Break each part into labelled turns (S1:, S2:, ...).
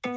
S1: And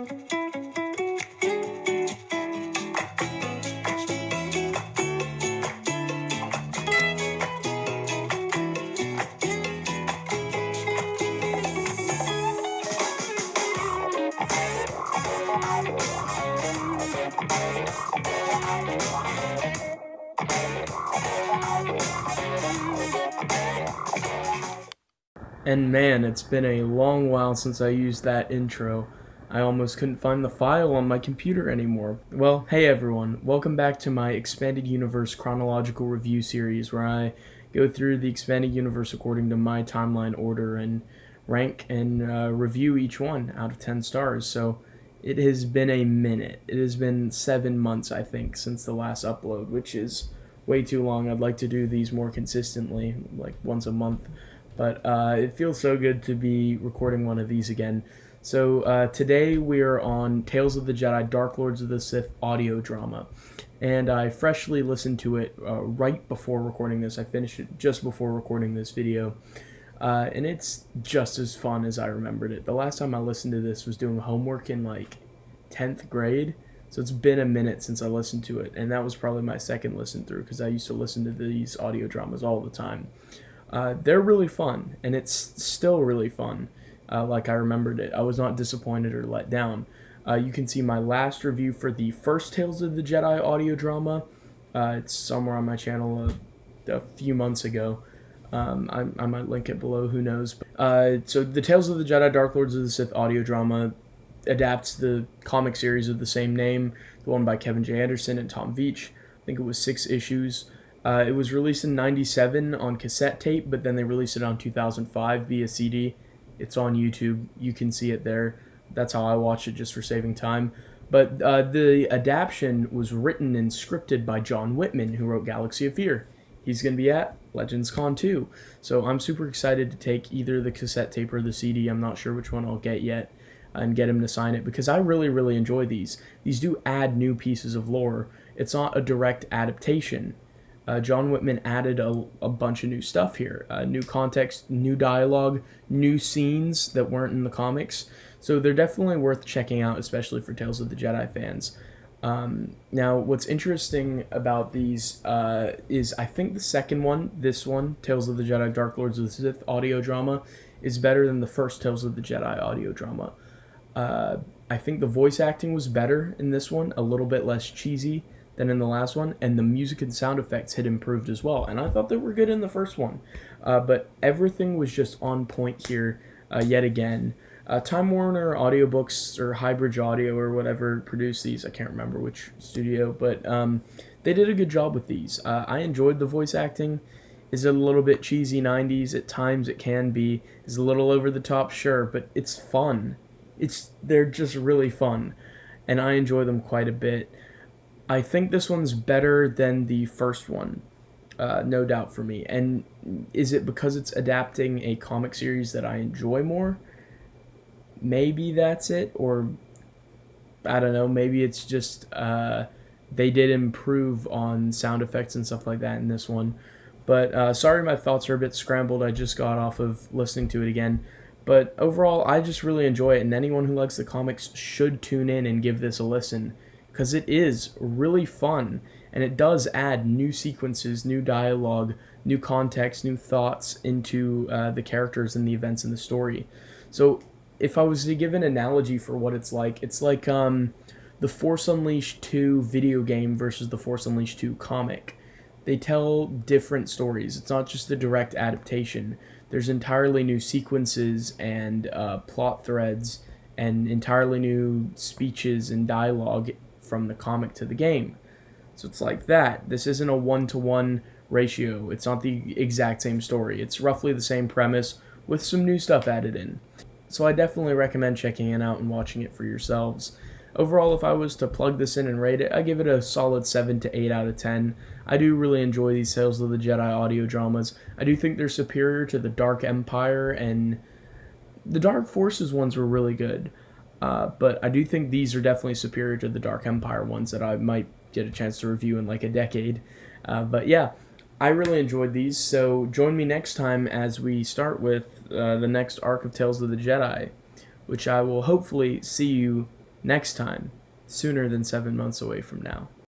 S1: man, it's been a long while since I used that intro. I almost couldn't find the file on my computer anymore. Well, hey everyone, welcome back to my Expanded Universe chronological review series where I go through the Expanded Universe according to my timeline order and rank and review each one out of 10 stars. So it has been a minute. It has been 7 months, I think, since the last upload, which is way too long. I'd like to do these more consistently, like once a month. But it feels so good to be recording one of these again. So today we are on Tales of the Jedi Dark Lords of the Sith audio drama. And I freshly listened to it right before recording this. I finished it just before recording this video. And it's just as fun as I remembered it. The last time I listened to this was doing homework in like 10th grade. So it's been a minute since I listened to it. And that was probably my second listen through because I used to listen to these audio dramas all the time. They're really fun, and it's still really fun, like I remembered it. I was not disappointed or let down. You can see my last review for the first Tales of the Jedi audio drama. It's somewhere on my channel a few months ago. I might link it below, who knows. So the Tales of the Jedi Dark Lords of the Sith audio drama adapts the comic series of the same name, the one by Kevin J. Anderson and Tom Veitch. I think it was 6 issues. It was released in '97 on cassette tape, but then they released it on 2005 via CD. It's on YouTube. You can see it there. That's how I watch it, just for saving time. But the adaptation was written and scripted by John Whitman, who wrote Galaxy of Fear. He's going to be at Legends Con 2. So I'm super excited to take either the cassette tape or the CD. I'm not sure which one I'll get yet, and get him to sign it, because I really, really enjoy these. These do add new pieces of lore. It's not a direct adaptation. John Whitman added a bunch of new stuff here. New context, new dialogue, new scenes that weren't in the comics. So they're definitely worth checking out, especially for Tales of the Jedi fans. Now, what's interesting about these is I think the second one, this one, Tales of the Jedi Dark Lords of the Sith audio drama, is better than the first Tales of the Jedi audio drama. I think the voice acting was better in this one, a little bit less cheesy than in the last one, and the music and sound effects had improved as well, and I thought they were good in the first one, but everything was just on point here yet again. Time Warner Audiobooks or Highbridge Audio or whatever produced these, I can't remember which studio, but they did a good job with these. I enjoyed the voice acting. Is it a little bit cheesy 90s? At times it can be. Is a little over the top, sure, but it's fun. They're just really fun, and I enjoy them quite a bit. I think this one's better than the first one, no doubt for me. And is it because it's adapting a comic series that I enjoy more? Maybe that's it, or I don't know, maybe it's just they did improve on sound effects and stuff like that in this one. But sorry, my thoughts are a bit scrambled. I just got off of listening to it again. But overall, I just really enjoy it, and anyone who likes the comics should tune in and give this a listen, because it is really fun, and it does add new sequences, new dialogue, new context, new thoughts into the characters and the events in the story. So if I was to give an analogy for what it's like the Force Unleashed 2 video game versus the Force Unleashed 2 comic. They tell different stories. It's not just a direct adaptation. There's entirely new sequences and plot threads and entirely new speeches and dialogue from the comic to the game. So it's like that. This isn't a 1-to-1 ratio. It's not the exact same story. It's roughly the same premise with some new stuff added in. So I definitely recommend checking it out and watching it for yourselves. Overall, if I was to plug this in and rate it, I give it a solid 7 to 8 out of 10. I do really enjoy these Tales of the Jedi audio dramas. I do think they're superior to the Dark Empire, and the Dark Forces ones were really good. But I do think these are definitely superior to the Dark Empire ones that I might get a chance to review in like a decade. But yeah, I really enjoyed these, so join me next time as we start with the next arc of Tales of the Jedi, which I will hopefully see you next time, sooner than 7 months away from now.